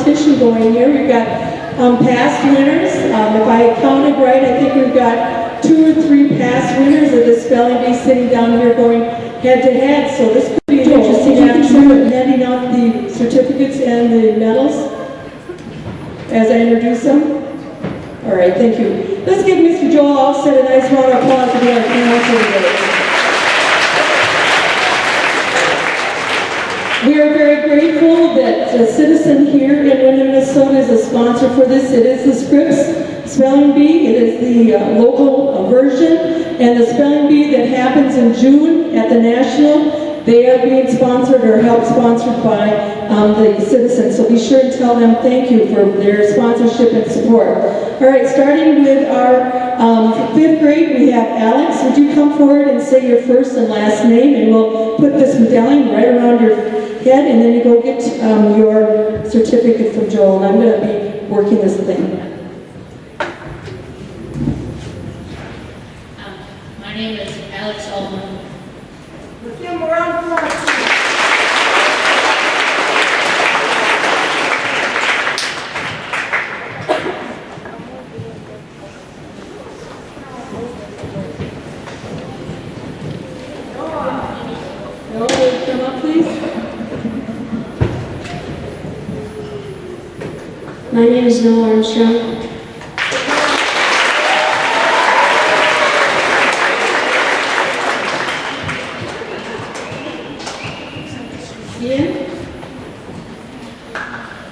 competition going here. We've got past winners. If I counted right, I think we've got 2 or 3 past winners of the spelling bee sitting down here going head to head. So this could be an interesting afternoon, handing out the certificates and the medals as I introduce them. All right, thank you. Let's give Mr. Joel Offset a nice round of applause to be our counselor today. We are very grateful that a citizen here in Windsor, Minnesota is a sponsor for this. It is the Scripps Spelling Bee. It is the local version, and the spelling bee that happens in June at the National, they are being sponsored or helped sponsored by the citizens. So be sure and tell them thank you for their sponsorship and support. All right, starting with our 5th grade, we have Alex. Would you come forward and say your first and last name, and we'll put this medallion right around your head, and then you go get your certificate from Joel, and I'm going to be working this thing. My name is Alex Altman. Let's give him a round of applause. Noah, come up, please. My name is Noah Armstrong.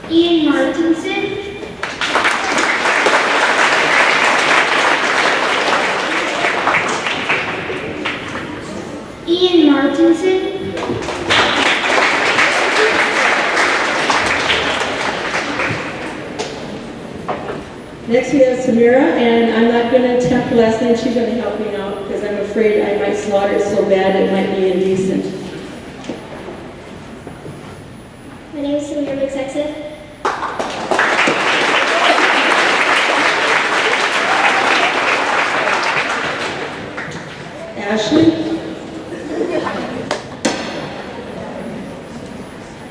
Ian Martinson. Ian Martinson. Next we have Samira, and I'm not going to attempt her last name. She's going to help me out because I'm afraid I might slaughter it so bad it might be indecent. My name is Samira McSexton. Ashley?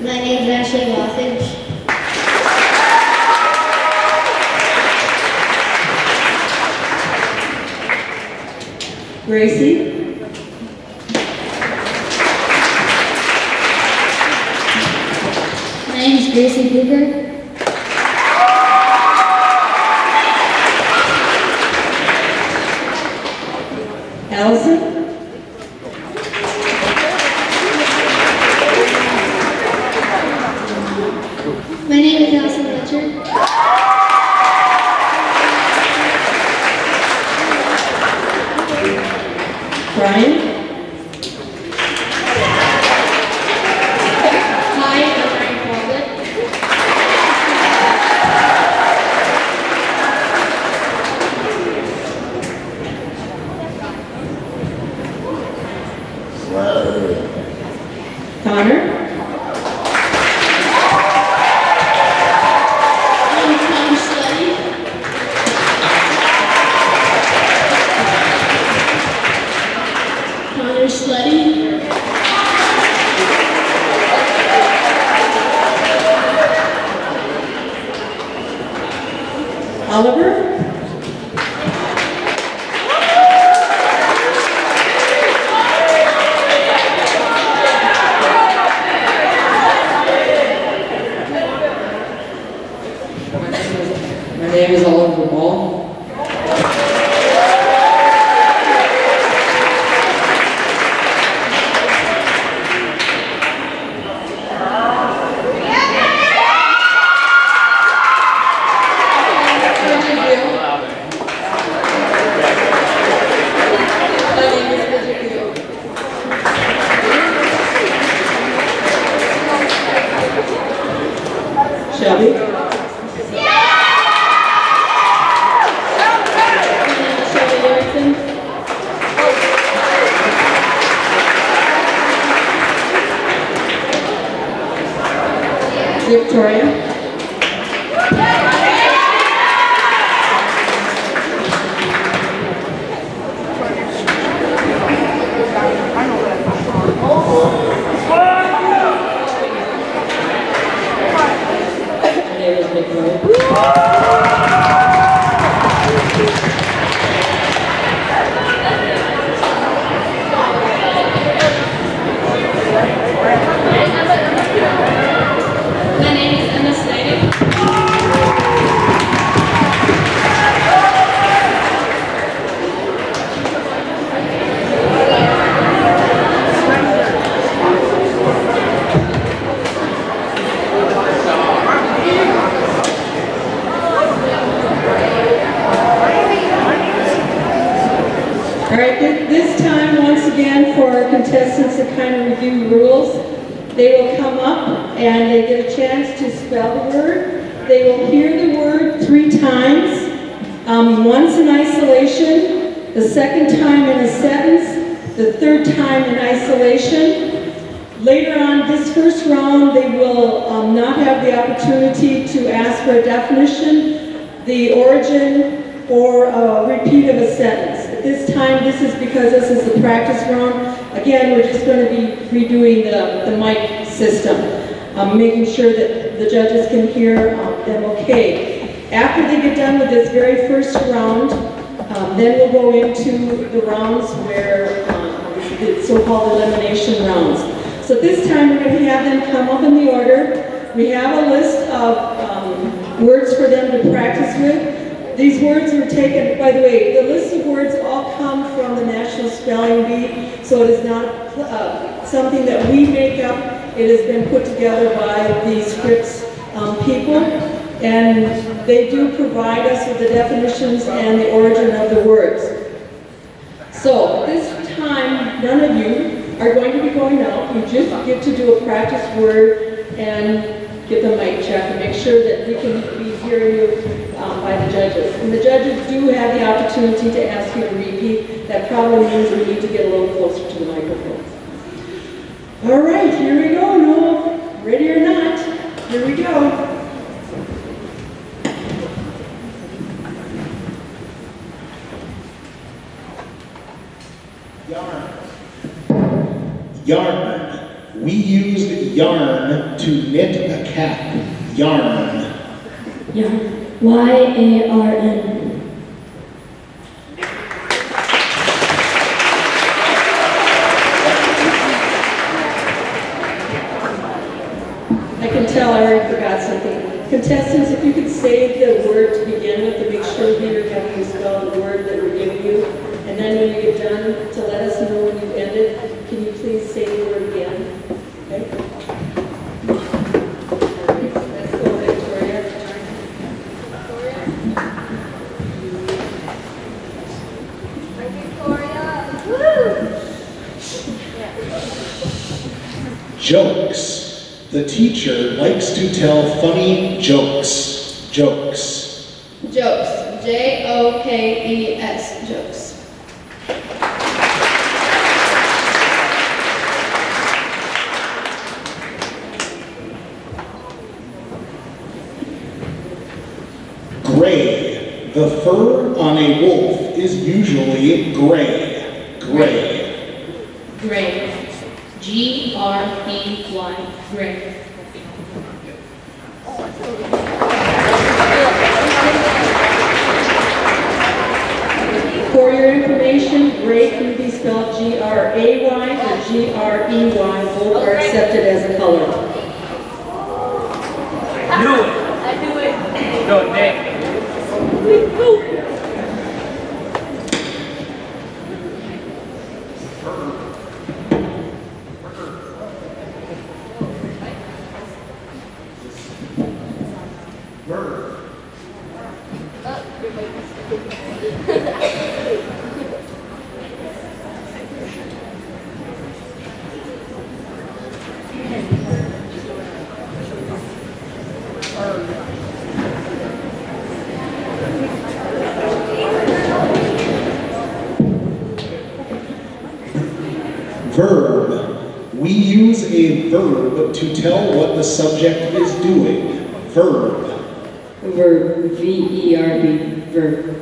My name is Ashley Lothage. Gracie? My name is Gracie Booker. Allison? My name is Allison Fletcher. Brian? Hi, I'm Brian Corbett. Connor? I'm Connor Slutty. Connor Slutty. Oliver? My name is Oliver Ball. Shelby? Shelby Erickson? Victoria? My name is All right, this time, once again, for our contestants to kind of review rules, they will come up and they get a chance to spell the word. They will hear the word 3 times, once in isolation, the second time in a sentence, the third time in isolation. Later on this first round, they will not have the opportunity to ask for a definition, the origin, or a repeat of a sentence. At this time, this is because this is the practice round. Again, we're just going to be redoing the mic system, making sure that the judges can hear them okay. After they get done with this very first round, then we'll go into the rounds where the so-called elimination rounds. So this time we're going to have them come up in the order. We have a list of words for them to practice with. These words were taken, by the way, the list of words all come from the National Spelling Bee, so it is not something that we make up. It has been put together by the Scripps people, and they do provide us with the definitions and the origin of the words. So this time, none of you are going to be going out. You just get to do a practice word and get the mic check and make sure that we can be hearing you by the judges. And the judges do have the opportunity to ask you to repeat. That probably means we need to get a little closer to the microphone. All right, here we go, Noel. Ready or not, here we go. Yarn. Yarn. We used yarn to knit a cap. Yarn. Yarn. Y-A-R-N. I can tell I already forgot something. Contestants, if you could save the word to begin with to make sure that you're having to spell the word that we're giving you. And then when you get done, to let us know when you've ended, can you please say the word again? Okay? Let's go, Victoria. Jokes. The teacher likes to tell funny jokes. Jokes. Jokes. J-O-K-E-S. Jokes. Gray. The fur on a wolf is usually gray. Gray. Gray. G-R-E-Y. Gray. For your information, gray can be spelled G-R-A-Y or G-R-E-Y. Both are accepted as a color. Do it. I do it. Go, Nick. Verb. We use a verb to tell what the subject is doing. Verb. Verb. V-E-R-B. Verb.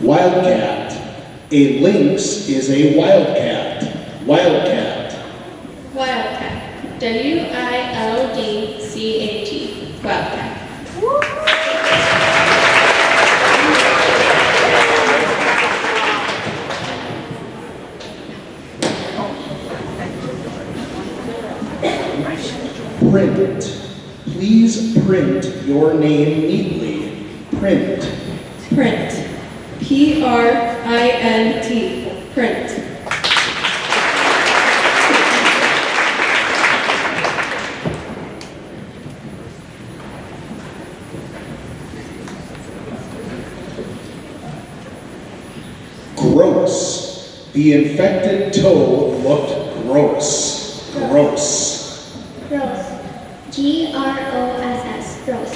Wildcat. A lynx is a wildcat. Wildcat. Wildcat. W-I-L-D-C-A-T. Wildcat. Print. Please print your name neatly. Print. Print. P-R-I-N-T. Print. Gross. The infected toe looked gross. Gross. Gross. G-R-O-S-S. Gross.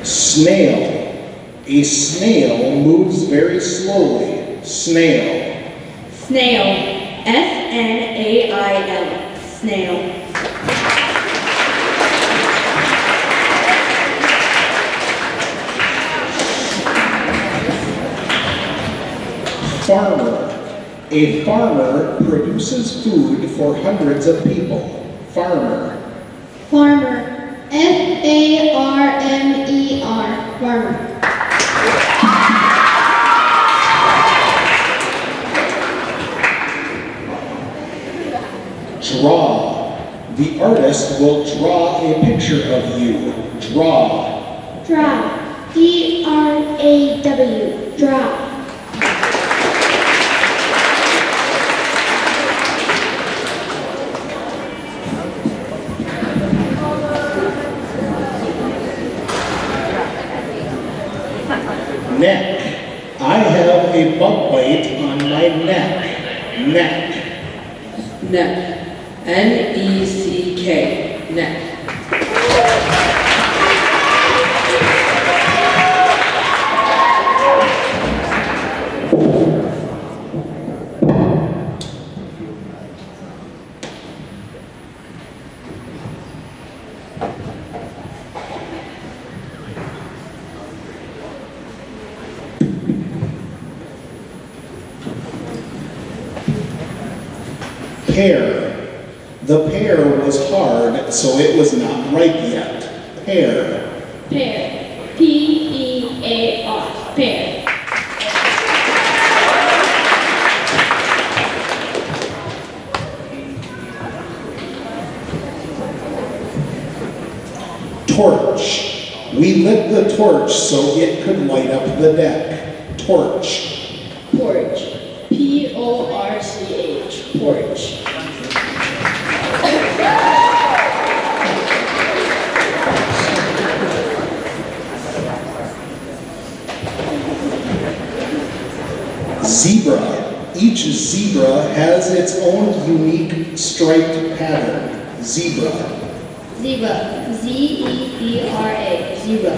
Snail. A snail moves very slowly. Snail. Snail. S-N-A-I-L. Snail. Farmer. A farmer produces food for hundreds of people. Farmer. Farmer. F-A-R-M-E-R. Farmer. Draw. The artist will draw a picture of you. Draw. Draw. D-R-A-W. Draw. Neck. I have a bug bite on my neck. Neck. Neck. N-E-C-K. Neck. Pear. The pear was hard, so it was not ripe yet. Pear. Pear. P-E-A-R. Pear. Torch. We lit the torch so it could light up the deck. Torch. Porch. P-O-R-C-H. Porch. Zebra. Each zebra has its own unique striped pattern. Zebra. Zebra. Z-E-B-R-A. Zebra.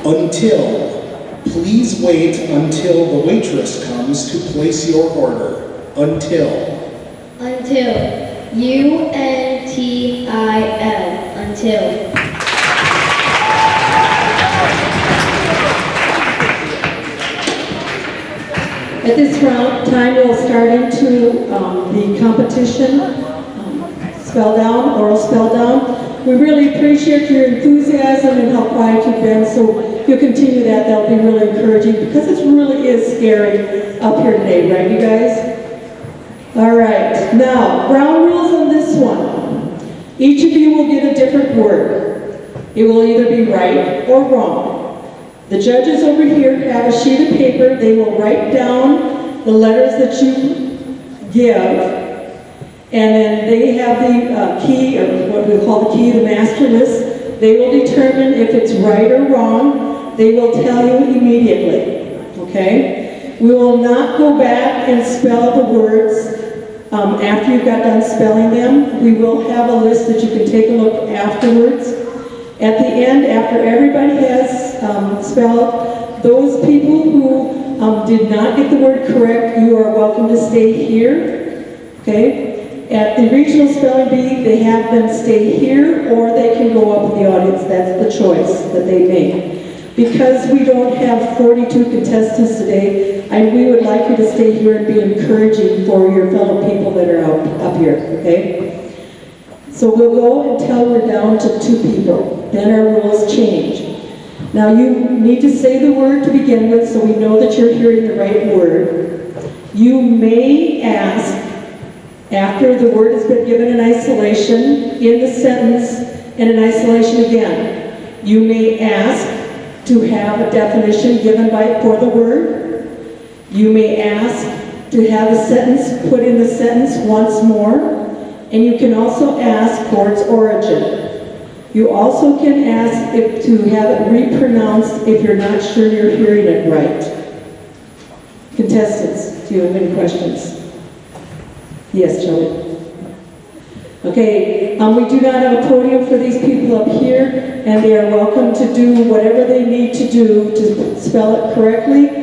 Until. Please wait until the waitress comes to place your order. Until. Until. U-N-T-I-L. Until. At this time, we'll start into the competition, spell down, oral spell down. We really appreciate your enthusiasm and how quiet you've been, so if you'll continue that, that'll be really encouraging, because it really is scary up here today, right, you guys? All right, now, ground rules on this one. Each of you will get a different word. It will either be right or wrong. The judges over here have a sheet of paper. They will write down the letters that you give, and then they have the key, or what we call the key, the master list. They will determine if it's right or wrong. They will tell you immediately, okay? We will not go back and spell the words after you've got done spelling them. We will have a list that you can take a look afterwards. At the end, after everybody has spelled, those people who did not get the word correct, you are welcome to stay here, okay? At the regional spelling bee, they have them stay here, or they can go up in the audience. That's the choice that they make. Because we don't have 42 contestants today, we would like you to stay here and be encouraging for your fellow people that are up here, okay? So we'll go until we're down to 2 people. Then our rules change. Now you need to say the word to begin with so we know that you're hearing the right word. You may ask, after the word has been given in isolation, in the sentence, and in isolation again. You may ask to have a definition given for the word. You may ask to have a sentence put in the sentence once more. And you can also ask for its origin. You also can ask to have it repronounced if you're not sure you're hearing it right. Contestants, do you have any questions? Yes, Joey. Okay, we do not have a podium for these people up here, and they are welcome to do whatever they need to do to spell it correctly.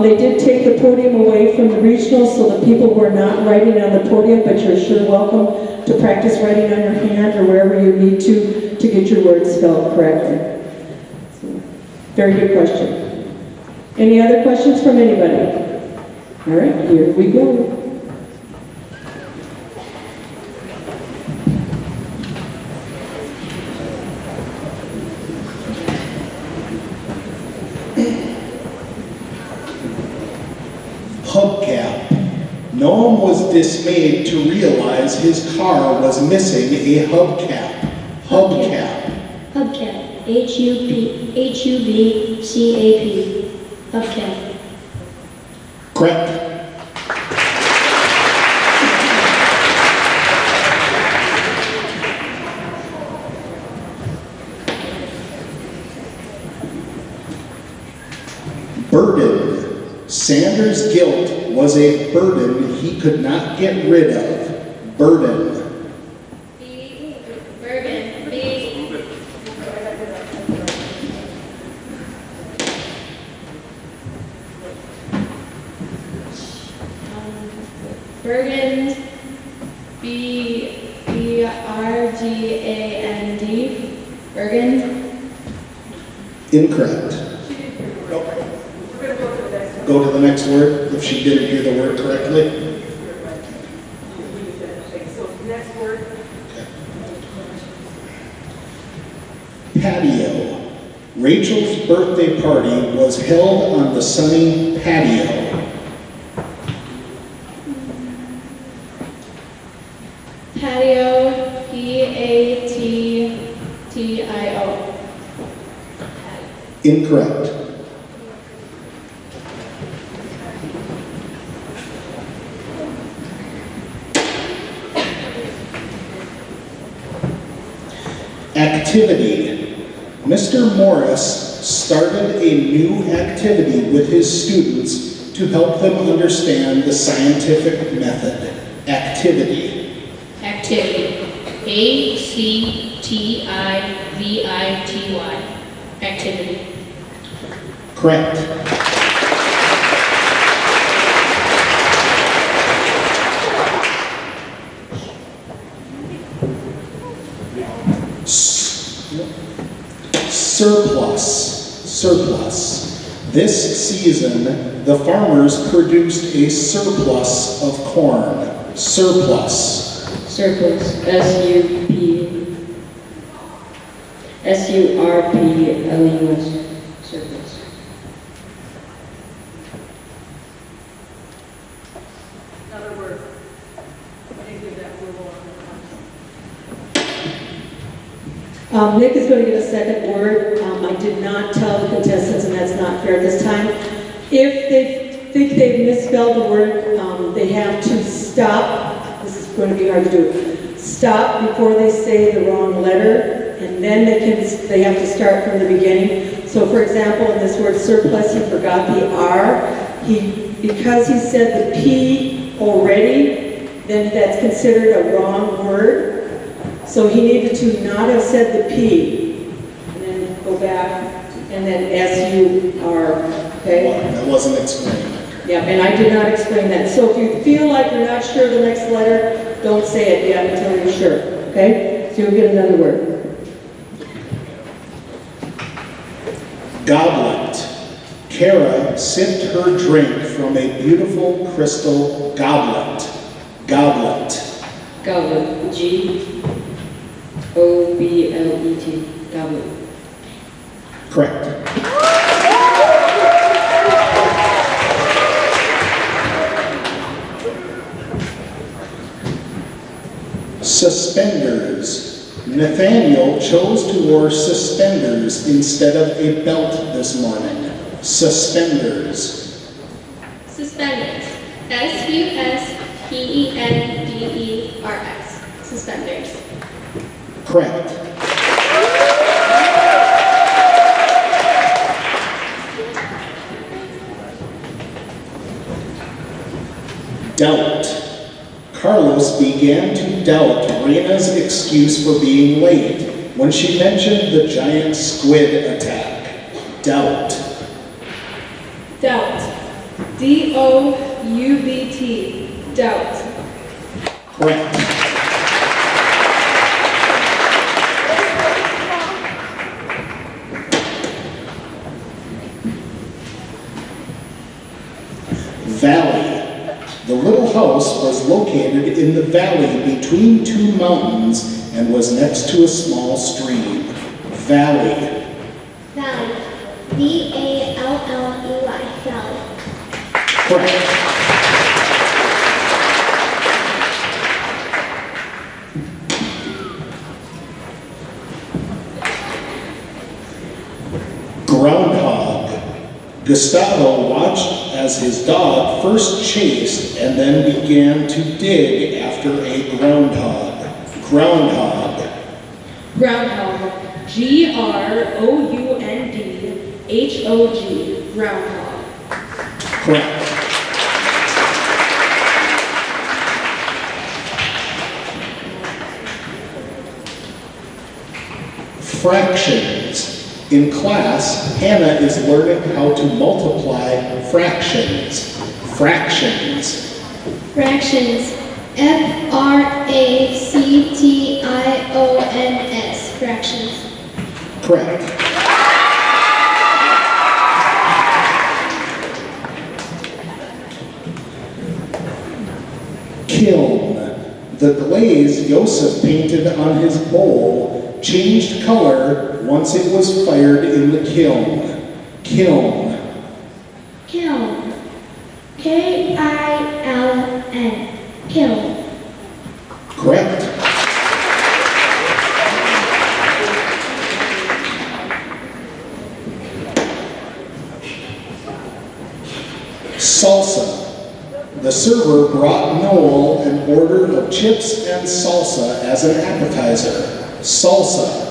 They did take the podium away from the regional, so the people were not writing on the podium, but you're sure welcome to practice writing on your hand or wherever you need to get your words spelled correctly. So, very good question. Any other questions from anybody? All right, here we go. Hubcap. Noam was dismayed to realize his car was missing a hubcap. Hubcap. Hubcap. Hubcap. Hubcap. Correct. Burden. Sanders' guilt was a burden he could not get rid of. Burden. Bergen. Bergen. Bergand. Bergen. Incorrect. Go to the next word if she didn't hear the word correctly. So next word. Patio. Rachel's birthday party was held on the sunny patio. Patio. Patio. Incorrect. Activity. Mr. Morris started a new activity with his students to help them understand the scientific method. Activity. Activity. Activity. Activity. Correct. Surplus. This season, the farmers produced a surplus of corn. Surplus. Surplus. Surplus. Surplus. Another word. I didn't give that word on. Nick is going to get a second word. I did not tell the contestants, and that's not fair this time. If they think they've misspelled the word, they have to stop. This is going to be hard to do. Stop before they say the wrong letter, and then they have to start from the beginning. So, for example, in this word surplus, he forgot the R. Because he said the P already, then that's considered a wrong word. So he needed to not have said the P, and then go back, and then S-U-R, okay? That wasn't explained. Yeah, and I did not explain that. So if you feel like you're not sure the next letter, don't say it yet until you're sure, okay? So you'll get another word. Goblet. Kara sipped her drink from a beautiful crystal goblet. Goblet. Goblet. W. Correct. Suspenders. Nathaniel chose to wear suspenders instead of a belt this morning. Suspenders. Suspenders. Suspenders. Suspenders. Correct. Doubt. Carlos began to doubt Rena's excuse for being late when she mentioned the giant squid attack. Doubt. Doubt. D-O-U-B-T. Doubt. Correct. Valley. The little house was located in the valley between two mountains and was next to a small stream. Valley. Valley. V-A-L-L-E-Y. Valley. Correct. Groundhog. Gustavo watched as his dog first chased and then began to dig after a groundhog. Groundhog. Groundhog. G-R-O-U-N-D-H-O-G. Groundhog. Correct. Fractions. In class, Hannah is learning how to multiply fractions. Fractions. Fractions. F-R-A-C-T-I-O-N-S. Fractions. Correct. Kiln. The glaze Yosef painted on his bowl changed color once it was fired in the kiln. Kiln. Kiln. K-I-L-N. Kiln. Correct. Salsa. The server brought Noel an order of chips and salsa as an appetizer. Salsa.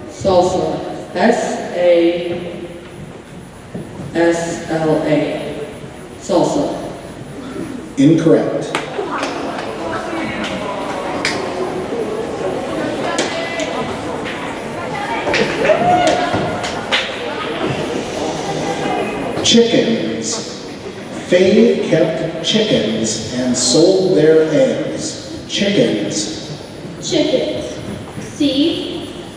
Salsa. S-A-S-L-A. Salsa. Incorrect. Chickens. Faye kept chickens and sold their eggs. Chickens. Chickens. C-H-I-C-K-E-N-S.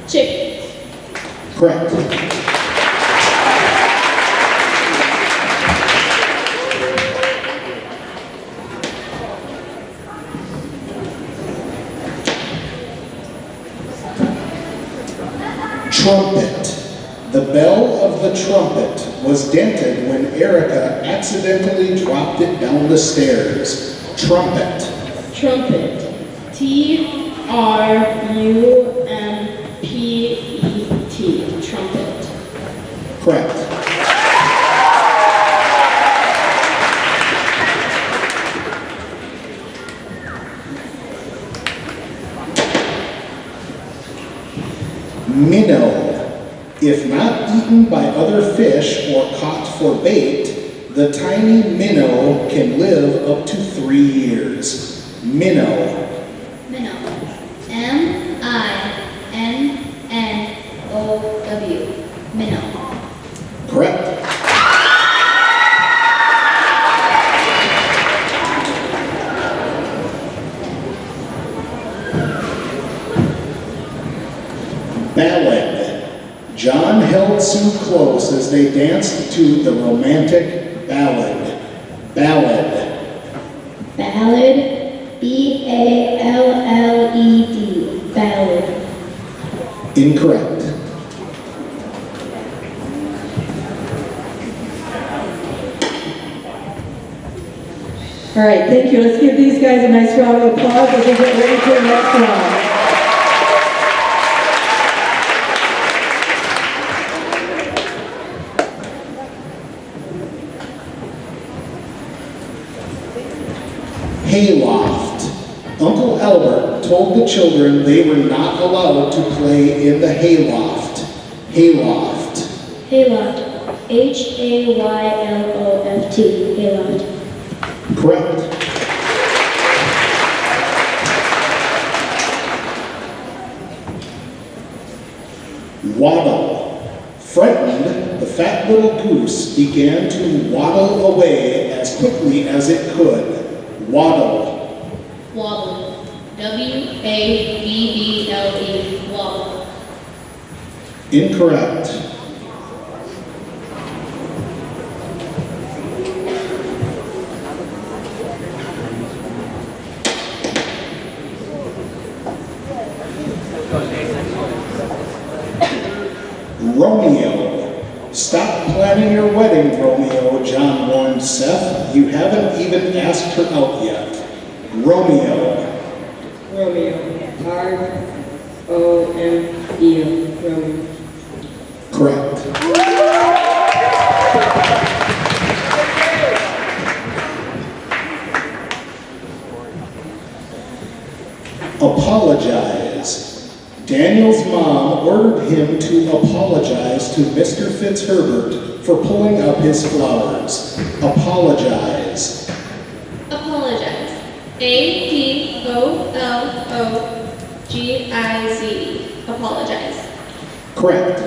Chickens. Correct. Trumpet. The bell of the trumpet was dented when Erica accidentally dropped it down the stairs. Trumpet. Trumpet. T-R-U-M-P-E-T. Trumpet. Correct. Minnow. If not eaten by other fish or caught for bait, the tiny minnow can live up to 3 years. Minnow. Minnow. M-I-N-N-O-W. Minnow. Correct. Ballad. John held Sue close as they danced to the romantic ballad. Ballad. Ballad. B-A-L-L-E-D. Ballad. Incorrect. All right, thank you. Let's give these guys a nice round of applause as they get ready for the next round. Hayloft. Uncle Albert told the children they were not allowed to play in the hayloft. Hayloft. Hayloft. H-A-Y-L-O-F-T. Hayloft. Correct. Waddle. Frightened, the fat little goose began to waddle away as quickly as it could. Waddle. Wobble. W-A-B-B-L-E. Wobble. Incorrect. Romeo. Stop planning your wedding, Romeo, John warned Seth. You haven't even asked her out yet. Romeo. Romeo. R-O-M-E-O. Romeo. Correct. Apologize. Daniel's mom ordered him to apologize to Mr. Fitzherbert for pulling up his flowers. Apologize. Apologize. A-P-O-L-O-G-I-Z. Apologize. Correct.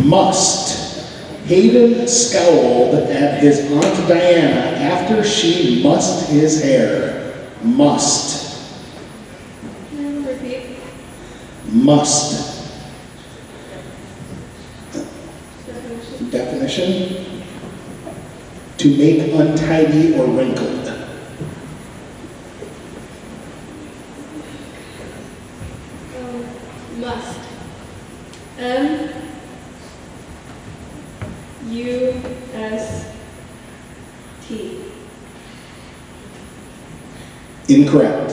Must. Hayden scowled at his Aunt Diana after she mussed his hair. Must. Repeat. Must. Definition? To make untidy or wrinkled. Must. M-U-S-T. Incorrect.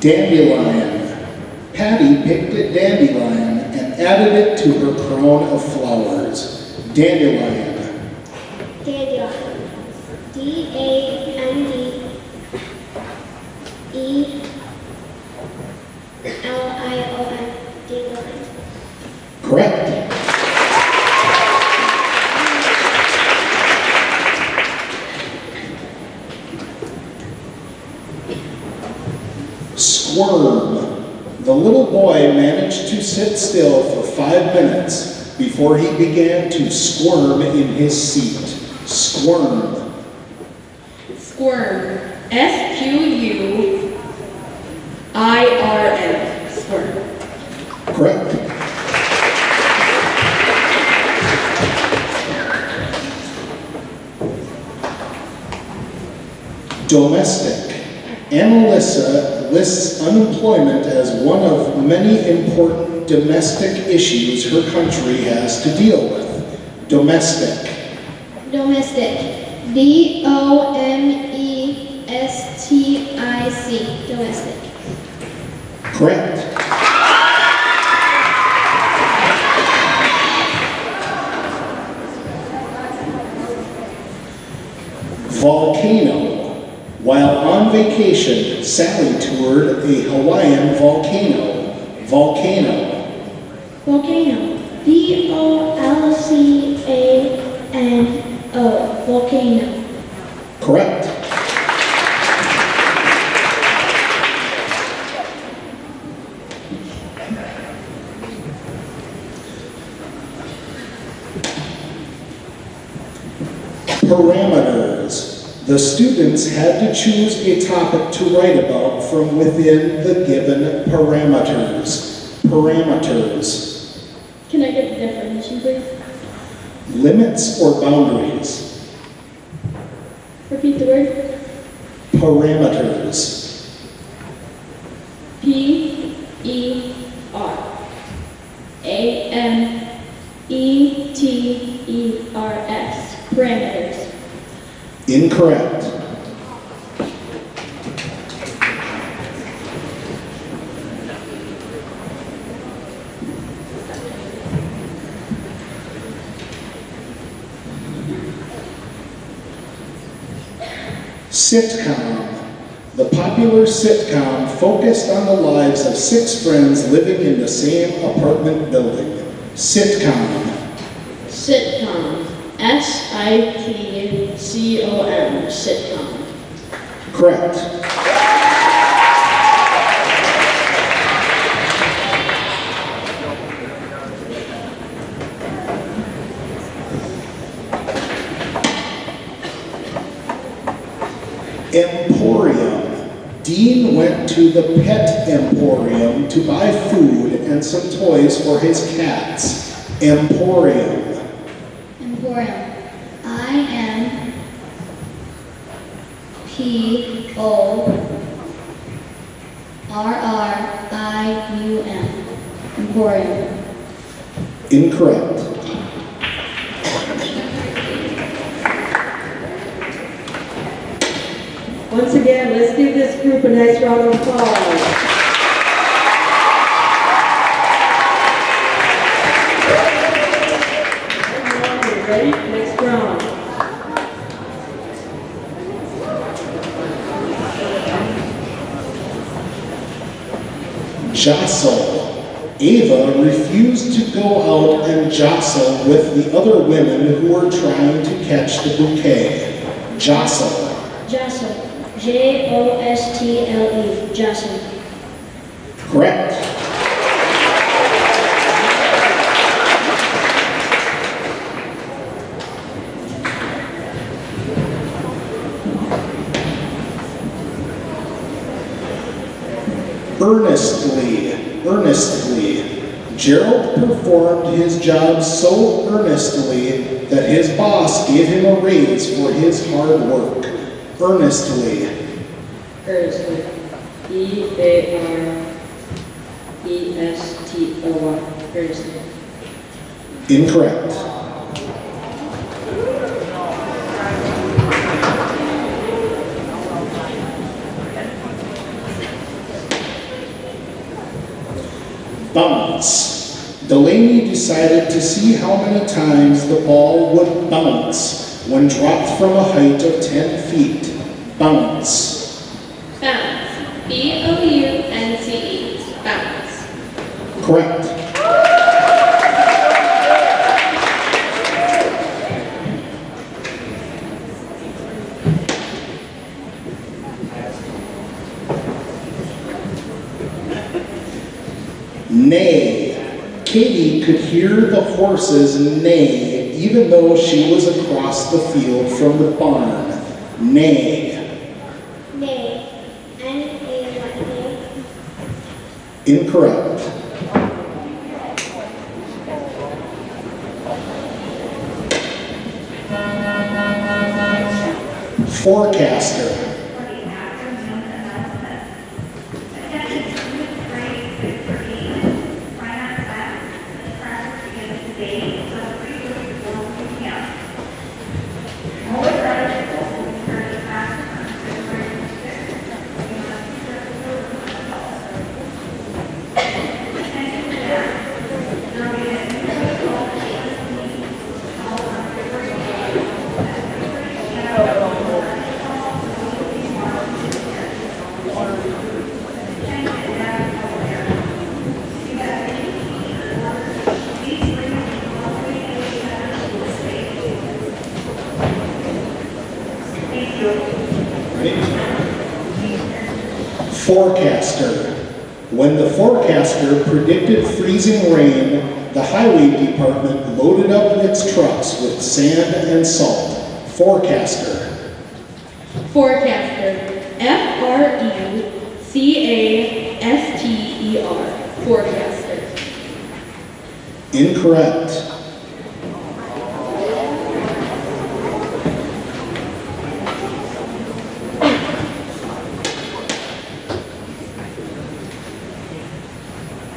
Dandelion. Patty picked a dandelion and added it to her crown of flowers. Dandelion. Dandelion. D-A-N-D-E-L-I-O-N. Dandelion. Correct. Squirm. The little boy managed to sit still for 5 minutes before he began to squirm in his seat. Squirm. Squirm. S-Q-U-I-R-M. Squirm. Correct. Domestic. Annalisa lists unemployment as one of many important domestic issues her country has to deal with. Domestic. Domestic. D-O-M-E-S-T-I-C. Domestic. Correct. Volcano. While on vacation, Sally toured a Hawaiian volcano. Volcano. Volcano. V-O-L-C-A-N-O. Volcano. Correct. Parameters. The students had to choose a topic to write about from within the given parameters. Parameters. Can I get the definition, please? Limits or boundaries. Repeat the word. Parameters. P-E-R-A-M-E-T-E-R-S. Parameters. Incorrect. Sitcom. The popular sitcom focused on the lives of 6 friends living in the same apartment building. Sitcom. Sitcom. S-I-T-C-O-M. Sitcom. Correct. Emporium. Dean went to the pet emporium to buy food and some toys for his cats. Emporium. Emporium. I-M-P-O-R-R-I-U-M. Emporium. Incorrect. Once again, let's give this group a nice round of applause. Ready? Next round. Jostle. Ava refused to go out and jostle with the other women who were trying to catch the bouquet. Jostle. Jostle. J-O-S-T-L-E. Jostle. Correct. Earnestly. Gerald performed his job so earnestly that his boss gave him a raise for his hard work. Earnestly. Earnestly. E-A-R-E-S-T-O-Y. Earnestly. Incorrect. Bounce. Delaney decided to see how many times the ball would bounce when dropped from a height of 10 feet. Bounce. Bounce. B-O-U-N-C-E. Bounce. Correct. Neigh. Katie could hear the horses neigh even though she was across the field from the barn. Neigh. Nay. N-A-Y. Incorrect. Forecaster. Forecaster. When the forecaster predicted freezing rain, the highway department loaded up its trucks with sand and salt. Forecaster. Forecaster. F-R-E-C-A-S-T-E-R. Forecaster. Incorrect.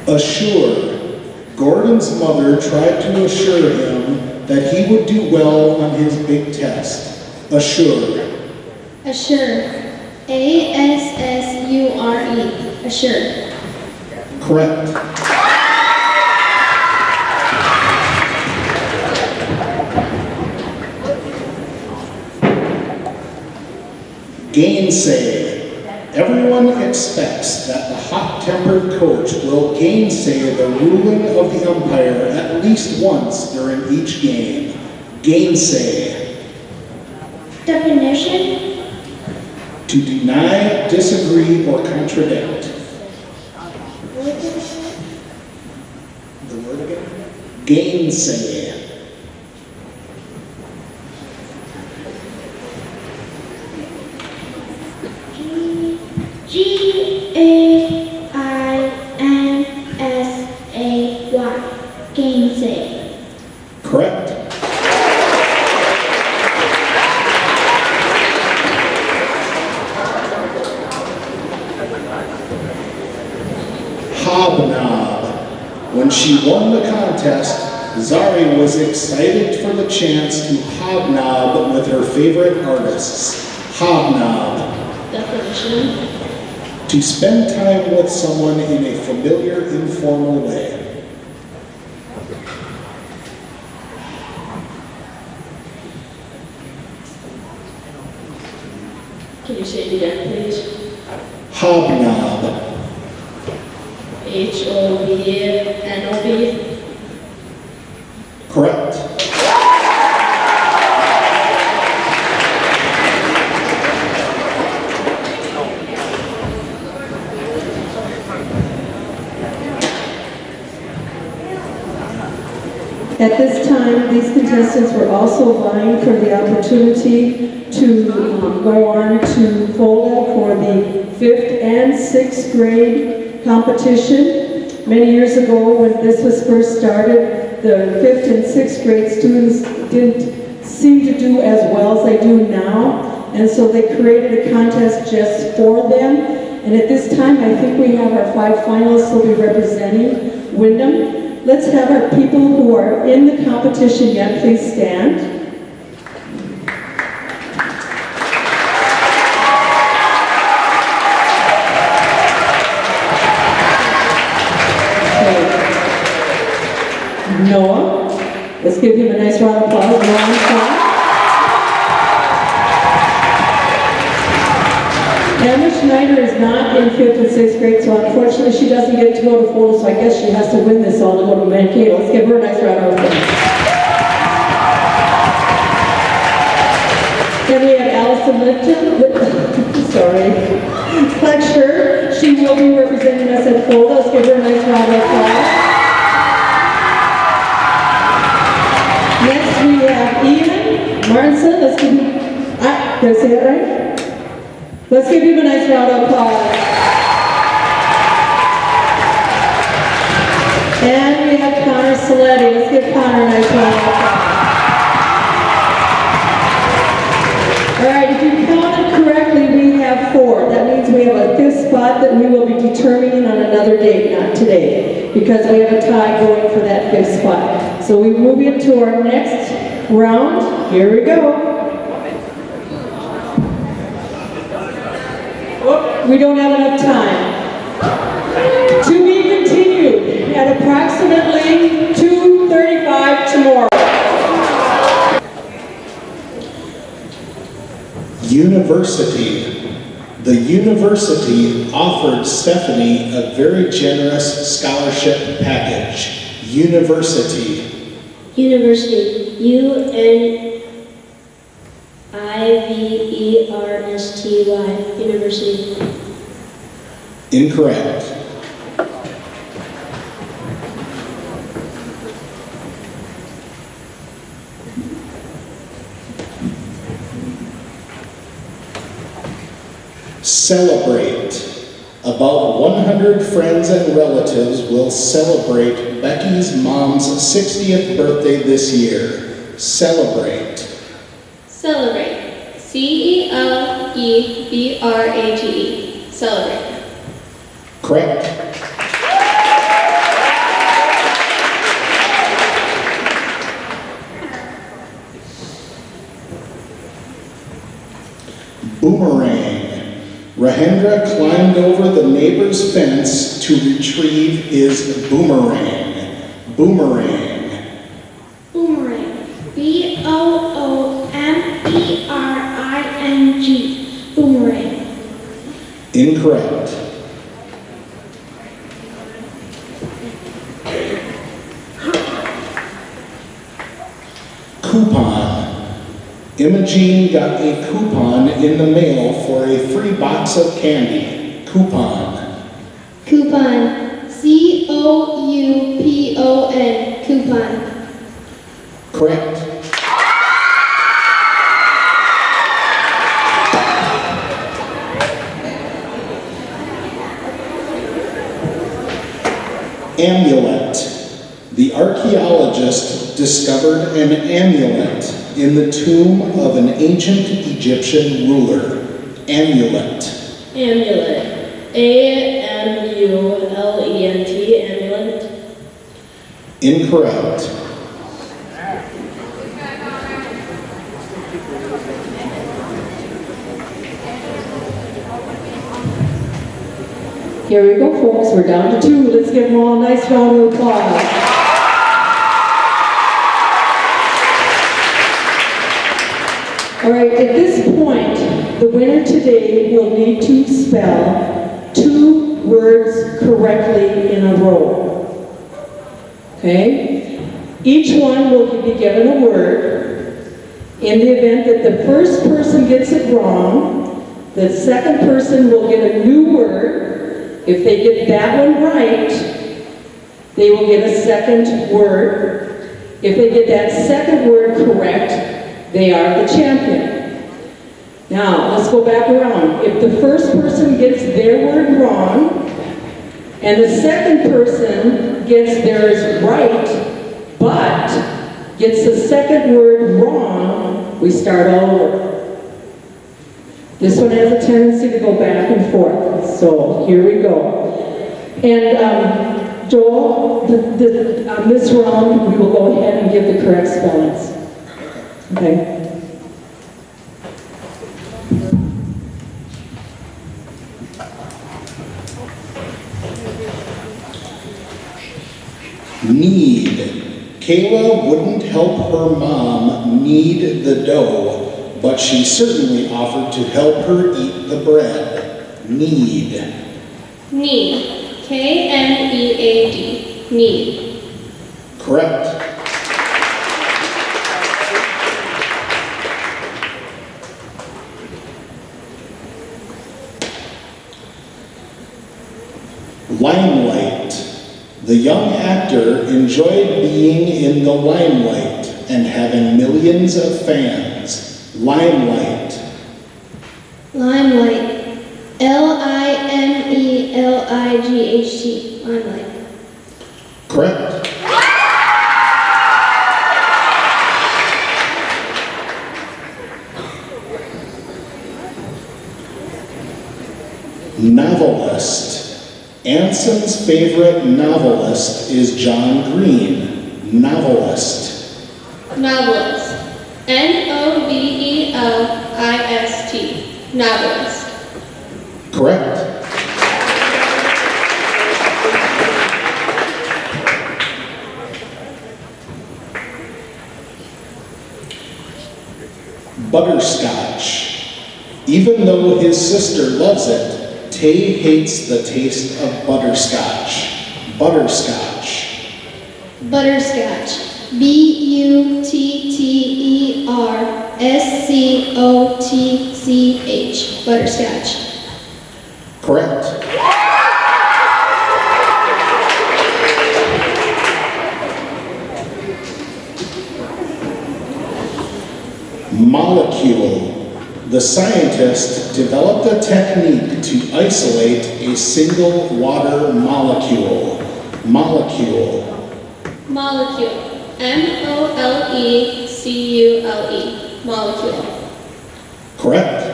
Assure. Gordon's mother tried to assure him that he would do well on his big test. Assure. Assure. A-S-S-U-R-E. Assure. Correct. Gainsay. Everyone expects that the hot-tempered coach will gainsay the ruling of the umpire at least once during each game. Gainsay. Definition. To deny, disagree, or contradict. The word again? Gainsay. G-A-I-N-S-A-Y. Gainsay. Correct. Hobnob. When she won the contest, Zari was excited for the chance to hobnob with her favorite artists. Hobnob. Definition. To spend time with someone in a familiar, informal way. Can you say it again, please? Hobnob. H-O-B-N-O-B. Correct. At this time, these contestants were also vying for the opportunity to go on to FOLA for the 5th and 6th grade competition. Many years ago, when this was first started, the 5th and 6th grade students didn't seem to do as well as they do now, and so they created a contest just for them. And at this time, I think we have our 5 finalists who will be representing Wyndham. Let's have our people who are in the competition yet please stand. Okay. Noah, let's give him a nice round of applause. Noah on top. Emma Schneider is not in 5th and 6th grade, so unfortunately she doesn't get to go to FOLA, so I guess she has to win this all to go to Mankato. Let's give her a nice round of applause. Then we have Allison Lipton, Fletcher. She will be representing us at FOLA. Let's give her a nice round of applause. Next we have Ian Martinson. Let's give him, did I say that right? Let's give him a nice round of applause. And we have Connor Saletti. Let's give Connor a nice round of applause. All right, if you counted correctly, we have 4. That means we have a 5th spot that we will be determining on another date, not today, because we have a tie going for that 5th spot. So we move into our next round. Here we go. We don't have enough time. To be continued at approximately 2:35 tomorrow. University. The university offered Stephanie a very generous scholarship package. University. University. U-N-I-V-E-R-S-T-Y. University. Incorrect. Celebrate. About 100 friends and relatives will celebrate Becky's mom's 60th birthday this year. Celebrate. Celebrate. Celebrate. Celebrate. Correct. Boomerang. Rahendra climbed over the neighbor's fence to retrieve his boomerang. Boomerang. Boomerang. Boomerang. Boomerang. Incorrect. Coupon. Imogene got a coupon in the mail for a free box of candy. Coupon. Coupon. Coupon. Coupon. Correct. Amulet. The archaeologist discovered an amulet in the tomb of an ancient Egyptian ruler. Amulet. Amulet. A-M-U-L-E-N-T. Amulet. Incorrect. Here we go, folks. We're down to 2. Let's give them all a nice round of applause. All right, at this point, the winner today will need to spell 2 words correctly in a row. Okay? Each one will be given a word. In the event that the first person gets it wrong, the second person will get a new word. If they get that one right, they will get a second word. If they get that second word correct, they are the champion. Now, let's go back around. If the first person gets their word wrong, and the second person gets theirs right, but gets the second word wrong, we start all over. This one has a tendency to go back and forth, so here we go. And Joel, on this round, we will go ahead and give the correct spellings. Okay? Knead. Kayla wouldn't help her mom knead the dough, but she certainly offered to help her eat the bread. Knead. Knead. K-N-E-A-D. Knead. Correct. Limelight. The young actor enjoyed being in the limelight and having millions of fans. Limelight. Limelight. L-I-M-E-L-I-G-H-T. Limelight. Correct. Novelist. Anson's favorite novelist is John Green. Novelist. Novelist. N-O-V-E-L-I-S-T. Novelist. Correct. Butterscotch. Even though his sister loves it, Tay hates the taste of butterscotch. Butterscotch. Butterscotch. B-U-T-T-E-R-S-C-O-T-C-H. Butterscotch. Correct. Molecule. The scientist developed a technique to isolate a single water molecule. Molecule. Molecule. M-O-L-E-C-U-L-E. Molecule. Correct.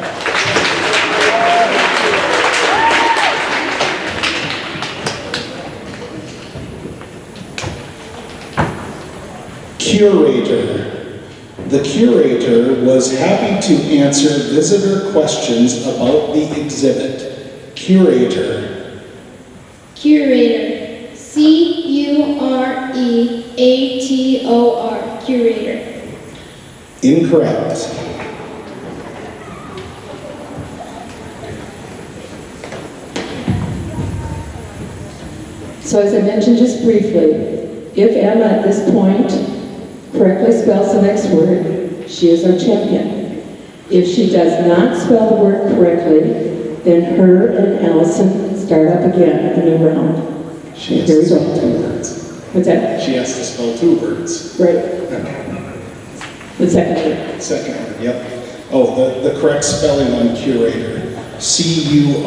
Curator. The curator was happy to answer visitor questions about the exhibit. Curator. Curator. C-U-R-E-A-T-O-R. Curator. Incorrect. So as I mentioned just briefly, if Emma at this point correctly spells the next word, she is our champion. If she does not spell the word correctly, then her and Allison start up again, a new round. She has Here to we go. spell 2 words. What's that? She has to spell 2 words. Right, Okay. the second word. Second word, yep. Oh, the correct spelling on curator. C-U-R-A-T-O-R.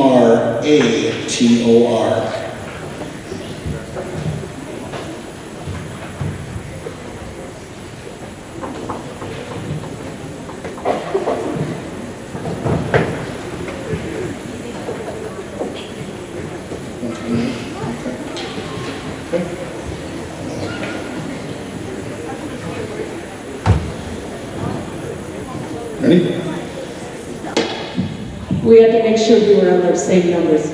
Ready? We had to make sure we were on the same numbers.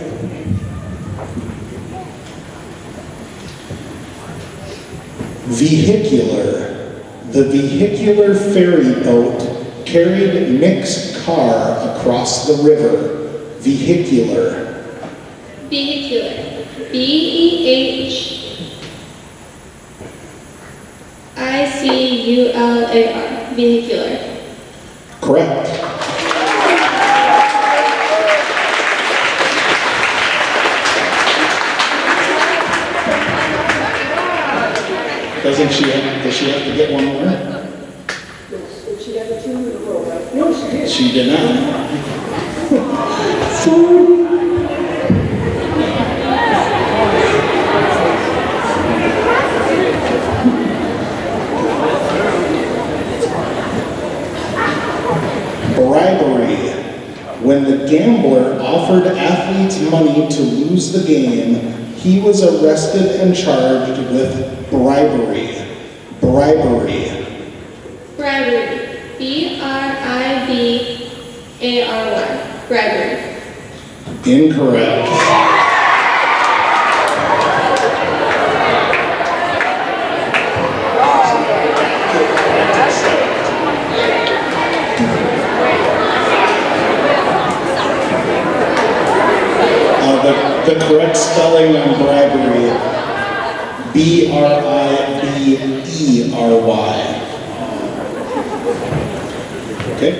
Vehicular. The vehicular ferry boat carried Nick's car across the river. Vehicular. Vehicular. V-E-H-I-C-U-L-A-R. Vehicular. Correct. Does she have to get one more? She got the 2 in a row, right? No, she did. She did not. Sorry. Bribery. When the gambler offered athletes money to lose the game, he was arrested and charged with bribery. Bribery. Bribery. B-R-I-B-A-R-Y. Bribery. Incorrect. The correct spelling on bribery, B-R-I-B-E-R-Y. Okay.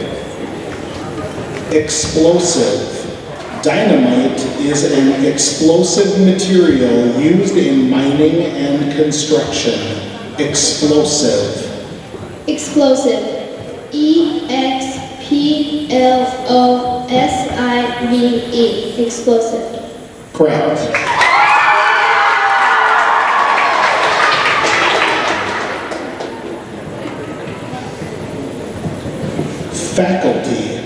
Explosive. Dynamite is an explosive material used in mining and construction. Explosive. Explosive. E-X-P-L-O-S-I-V-E. Explosive. Correct. Faculty.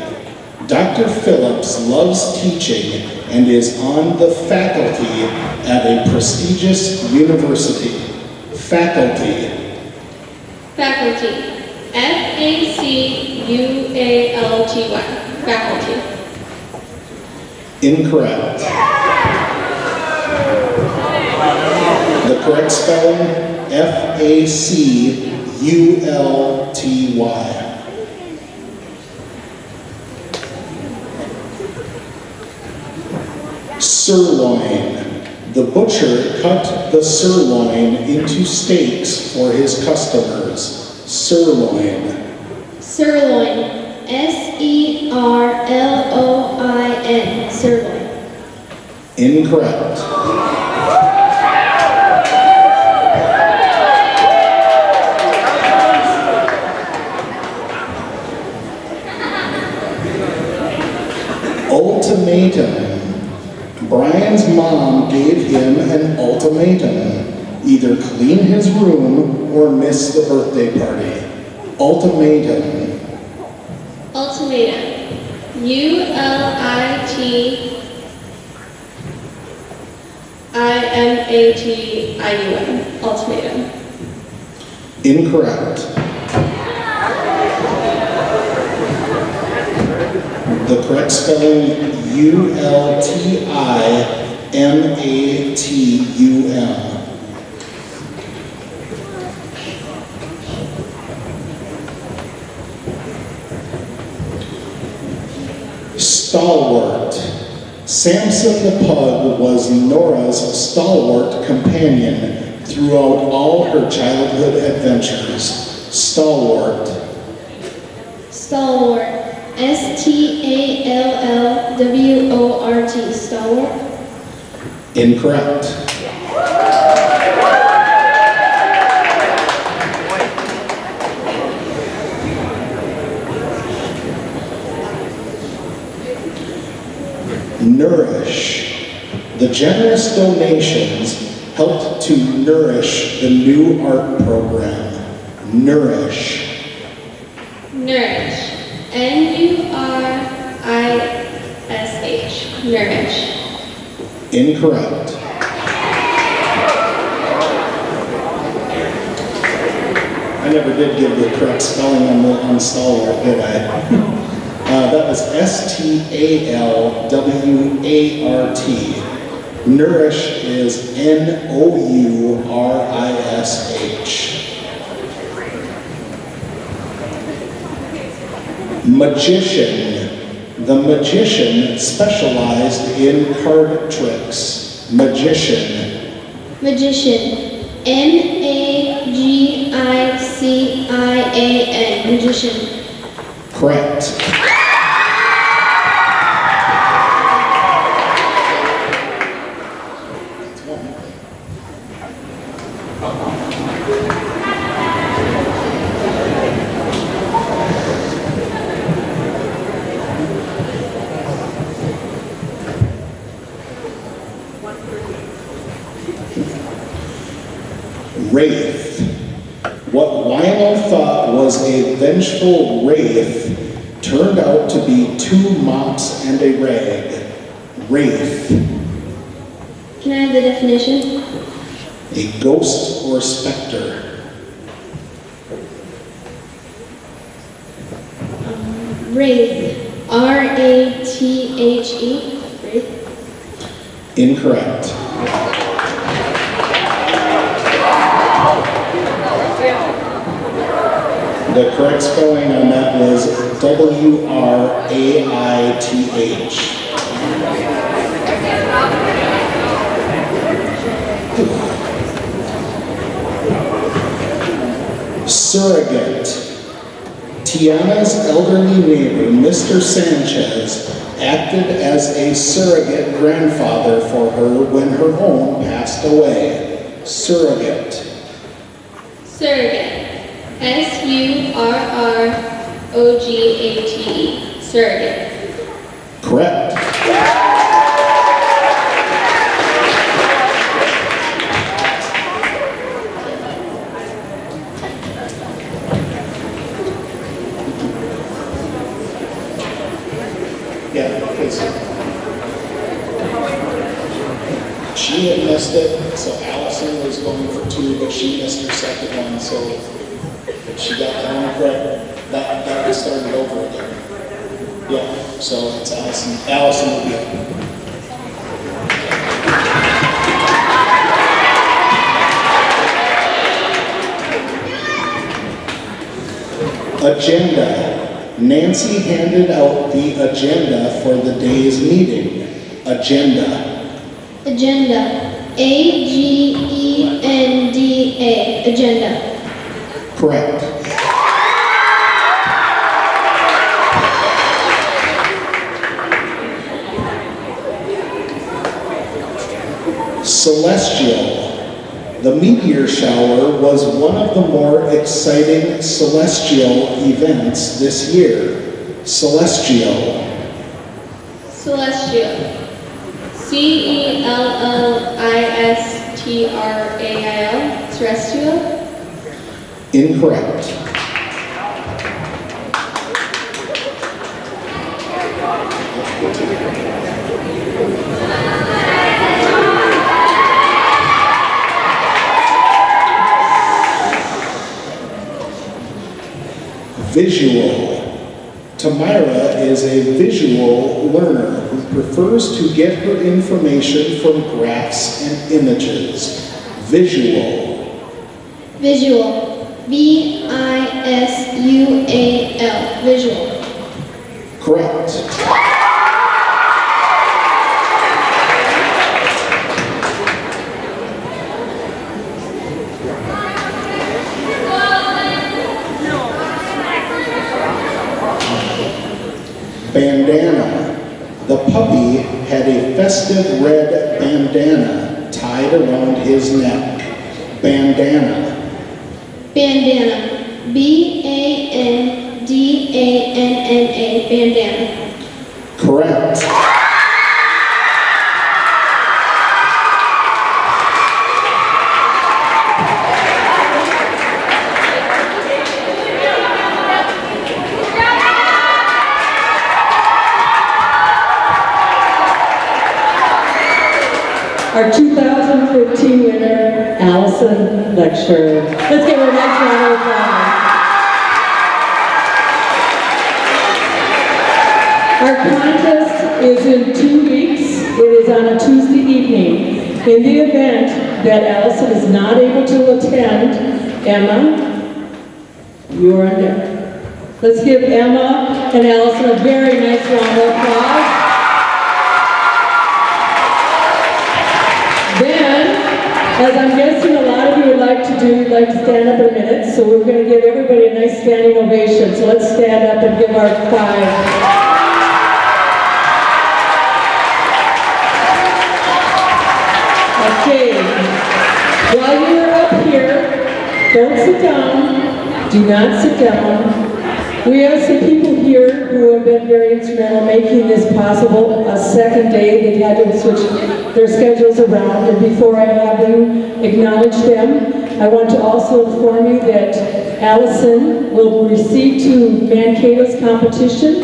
Dr. Phillips loves teaching and is on the faculty at a prestigious university. Faculty. Faculty. F-A-C-U-A-L-T-Y. Faculty. Incorrect. The correct spelling, F-A-C-U-L-T-Y. Sirloin. The butcher cut the sirloin into steaks for his customers. Sirloin. Sirloin. S-E-R-L-O-I-N. Sirloin. Incorrect. Brian's mom gave him an ultimatum. Either clean his room or miss the birthday party. Ultimatum. Ultimatum. Ultimatum. Ultimatum. Incorrect. The correct spelling, Ultimatum. Stalwart. Samson the pug was Nora's stalwart companion throughout all her childhood adventures. Stalwart. Stalwart. Stallwart. Stalwart. Incorrect. Nourish. The generous donations helped to nourish the new art program. Nourish. Nourish. Nurish. Nourish. Incorrect. I never did give the correct spelling on stalwart, did I? That was Stalwart. Nourish is Nourish. Magician. The magician specialized in card tricks. Magician. Magician. Magician. Magician. Correct. Wraith. What Lionel thought was a vengeful wraith turned out to be 2 mops and a rag. Wraith. Can I have the definition? A ghost or specter. Wraith. Rathe. Wraith. Incorrect. The correct spelling on that was Wraith. Surrogate. Tiana's elderly neighbor, Mr. Sanchez, acted as a surrogate grandfather for her when her home passed away. Surrogate. Surrogate. Surrogate. Surrogate. Correct. Yeah, please. She had missed it, so Allison was going for 2, but she missed her second one, so she got that one correct. That was started over again. Yeah, so it's Allison. Allison will be up. Agenda. Nancy handed out the agenda for the day's meeting. Agenda. Agenda. Agenda. Agenda. Correct. Celestial. The meteor shower was one of the more exciting celestial events this year. Celestial. Celestial. Cellistrail, terrestrial. Incorrect. Visual. Tamira is a visual learner who prefers to get her information from graphs and images. Visual. Visual. V-I-S-U-A-L. Visual. Correct. Bandana. The puppy had a festive red bandana tied around his neck. Bandana. Bandana. B-A-N-D-A-N-N-A. Bandana. Correct. Our 2015 winner, Allison Lecture. Let's give her a nice round of applause. Our contest is in 2 weeks. It is on a Tuesday evening. In the event that Allison is not able to attend, Emma, you are on deck. Let's give Emma and Allison a very nice round of applause. Then, as I'm guessing a lot of you would like to do, you'd like to stand up in a minute, so we're going to give everybody a nice standing ovation. So let's stand up and give our 5. Okay, while you're up here, don't sit down, do not sit down. We have some people here who have been very instrumental in making this possible. A second day, they've had to switch their schedules around, and before I have you acknowledge them, I want to also inform you that Allison will receive to Mankato's competition.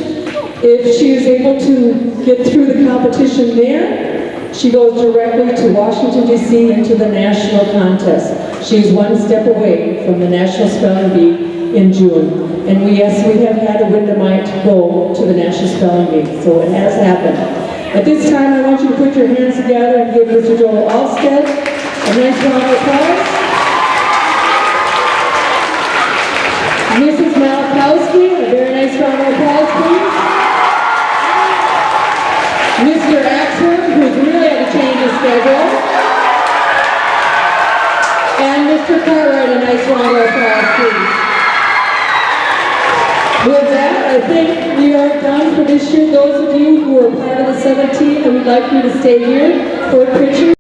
If she is able to get through the competition there, she goes directly to Washington, D.C. into the national contest. She's one step away from the National Spelling Bee in June. And we have had a Wyndhamite go to the National Spelling Bee, so it has happened. At this time, I want you to put your hands together and give Mr. Joel Alstead a nice round of applause. Mrs. Malakowski, a very nice round of applause, please. Mr. Axford, who's really had to change his schedule. And Mr. Cartwright, a nice round of applause, please. With that, I think we are done for this year. Those of you who are part of the 17, I would like you to stay here for a picture.